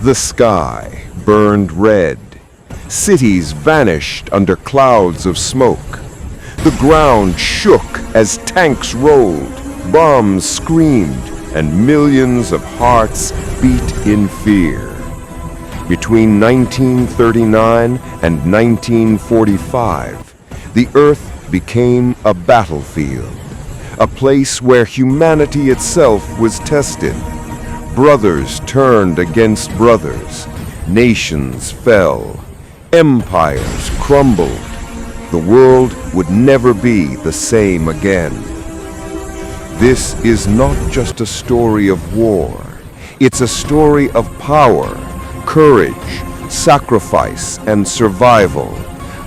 The sky burned red. Cities vanished under clouds of smoke. The ground shook as tanks rolled, bombs screamed, and millions of hearts beat in fear. Between 1939 and 1945, the Earth became a battlefield, a place where humanity itself was tested. Brothers turned against brothers, nations fell, empires crumbled. The world would never be the same again. This is not just a story of war. It's a story of power, courage, sacrifice, and survival,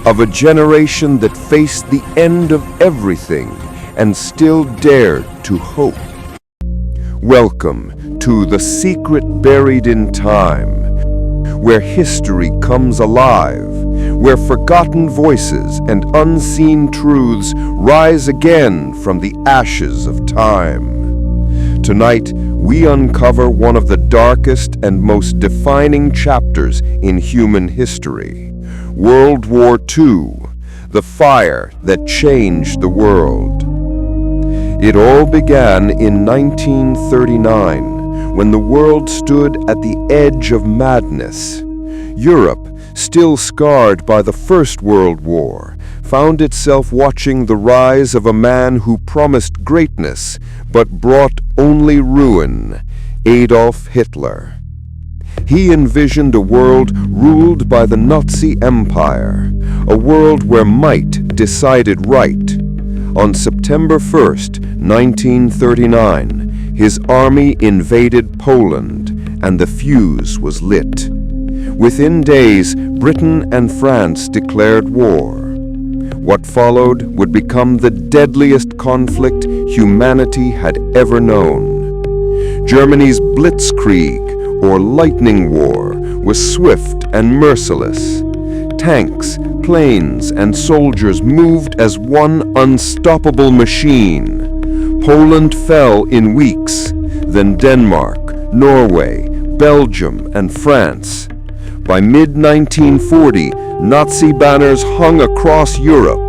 of a generation that faced the end of everything and still dared to hope. Welcome to The Secret Buried in Time, where history comes alive, where forgotten voices and unseen truths rise again from the ashes of time. Tonight, we uncover one of the darkest and most defining chapters in human history. World War II, the fire that changed the world. It all began in 1939, when the world stood at the edge of madness. Europe, still scarred by the First World War, found itself watching the rise of a man who promised greatness but brought only ruin, Adolf Hitler. He envisioned a world ruled by the Nazi Empire, a world where might decided right. On September 1st, 1939, his army invaded Poland, and the fuse was lit. Within days, Britain and France declared war. What followed would become the deadliest conflict humanity had ever known. Germany's Blitzkrieg, or Lightning War, was swift and merciless. Tanks, planes, and soldiers moved as one unstoppable machine. Poland fell in weeks, then Denmark, Norway, Belgium, and France. By mid-1940, Nazi banners hung across Europe.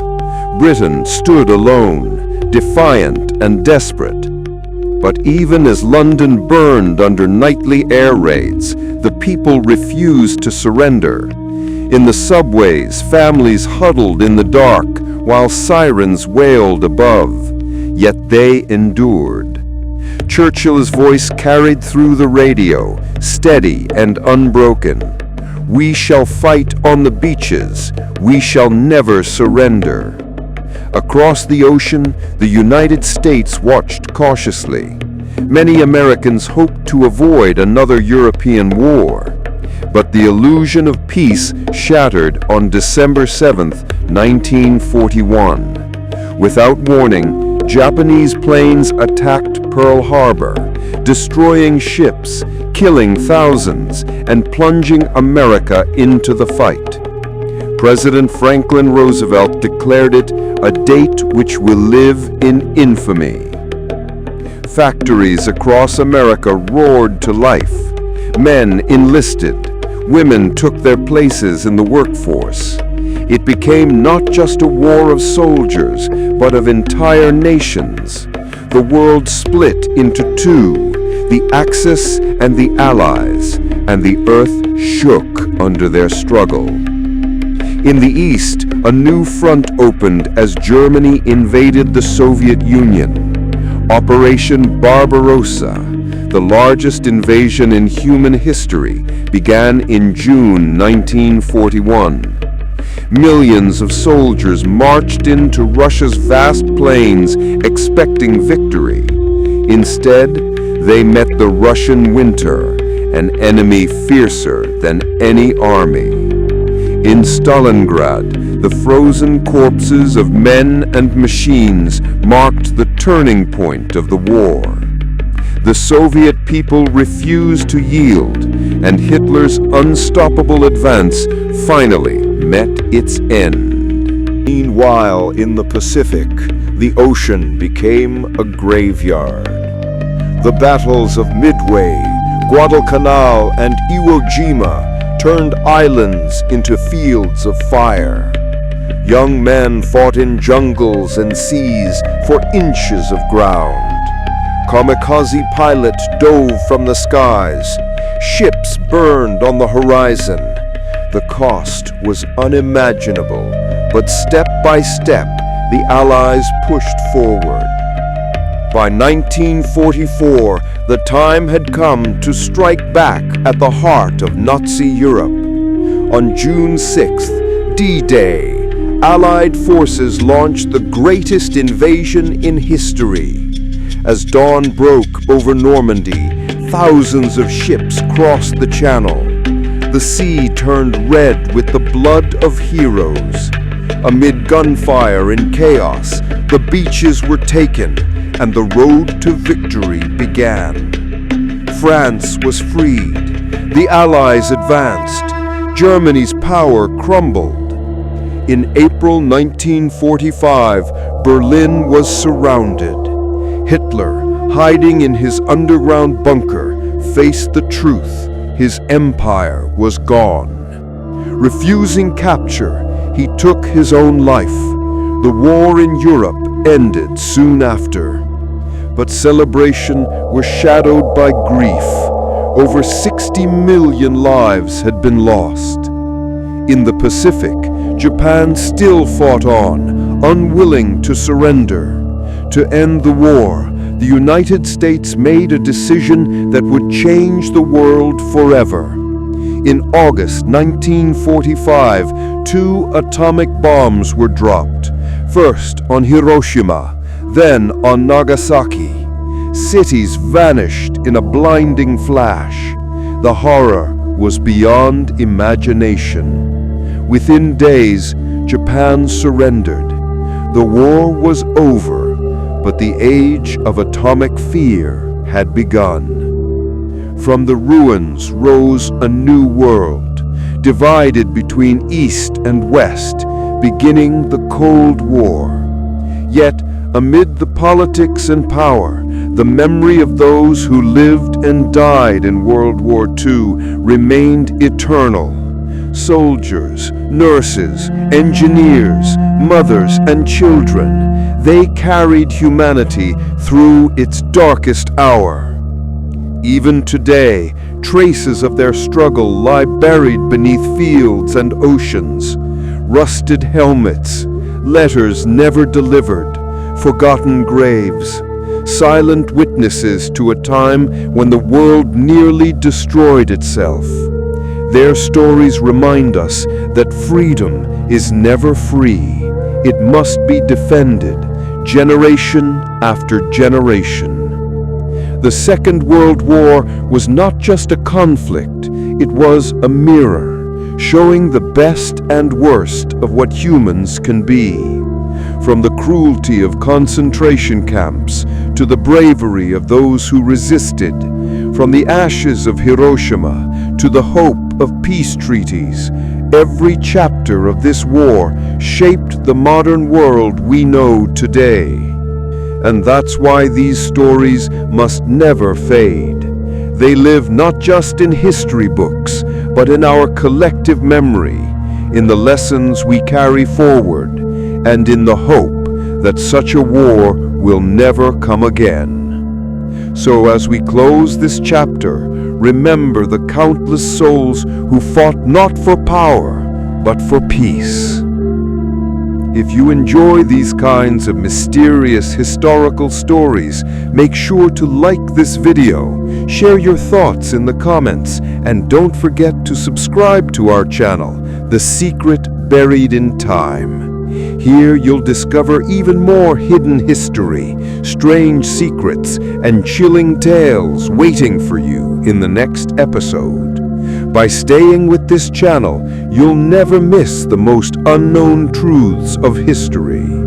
Britain stood alone, defiant and desperate. But even as London burned under nightly air raids, the people refused to surrender. In the subways, families huddled in the dark while sirens wailed above. Yet they endured. Churchill's voice carried through the radio, steady and unbroken. "We shall fight on the beaches. We shall never surrender." Across the ocean, the United States watched cautiously. Many Americans hoped to avoid another European war. But the illusion of peace shattered on December 7, 1941. Without warning, Japanese planes attacked Pearl Harbor, destroying ships, killing thousands, and plunging America into the fight. President Franklin Roosevelt declared it a date which will live in infamy. Factories across America roared to life. Men enlisted. Women took their places in the workforce. It became not just a war of soldiers, but of entire nations. The world split into two, the Axis and the Allies, and the earth shook under their struggle. In the east, a new front opened as Germany invaded the Soviet Union. Operation Barbarossa, the largest invasion in human history, began in June 1941. Millions of soldiers marched into Russia's vast plains expecting victory. Instead, they met the Russian winter, an enemy fiercer than any army. In Stalingrad, the frozen corpses of men and machines marked the turning point of the war. The Soviet people refused to yield, and Hitler's unstoppable advance finally met its end. Meanwhile, in the Pacific, the ocean became a graveyard. The battles of Midway, Guadalcanal and Iwo Jima turned islands into fields of fire. Young men fought in jungles and seas for inches of ground. Kamikaze pilots dove from the skies. Ships burned on the horizon. The cost was unimaginable, but step by step, the Allies pushed forward. By 1944, the time had come to strike back at the heart of Nazi Europe. On June 6th, D-Day, Allied forces launched the greatest invasion in history. As dawn broke over Normandy, thousands of ships crossed the Channel. The sea turned red with the blood of heroes. Amid gunfire and chaos, the beaches were taken and the road to victory began. France was freed. The Allies advanced. Germany's power crumbled. In April 1945, Berlin was surrounded. Hitler, hiding in his underground bunker, faced the truth. His empire was gone. Refusing capture, he took his own life. The war in Europe ended soon after. But celebration was shadowed by grief. Over 60 million lives had been lost. In the Pacific, Japan still fought on, unwilling to surrender. To end the war, the United States made a decision that would change the world forever. In August 1945, 2 atomic bombs were dropped, first on Hiroshima, then on Nagasaki. Cities vanished in a blinding flash. The horror was beyond imagination. Within days, Japan surrendered. The war was over, but the age of atomic fear had begun. From the ruins rose a new world, divided between East and West, beginning the Cold War. Yet, amid the politics and power, the memory of those who lived and died in World War II remained eternal. Soldiers, nurses, engineers, mothers, and children, they carried humanity through its darkest hour. Even today, traces of their struggle lie buried beneath fields and oceans. Rusted helmets, letters never delivered, forgotten graves, silent witnesses to a time when the world nearly destroyed itself. Their stories remind us that freedom is never free. It must be defended, generation after generation. The Second World War was not just a conflict, it was a mirror, showing the best and worst of what humans can be. From the cruelty of concentration camps to the bravery of those who resisted, from the ashes of Hiroshima to the hope of peace treaties, every chapter of this war shaped the modern world we know today. And that's why these stories must never fade. They live not just in history books, but in our collective memory, in the lessons we carry forward, and in the hope that such a war will never come again. So as we close this chapter, remember the countless souls who fought not for power, but for peace. If you enjoy these kinds of mysterious historical stories, make sure to like this video, share your thoughts in the comments, and don't forget to subscribe to our channel, The Secret Buried in Time. Here you'll discover even more hidden history, strange secrets, and chilling tales waiting for you in the next episode. By staying with this channel, you'll never miss the most unknown truths of history.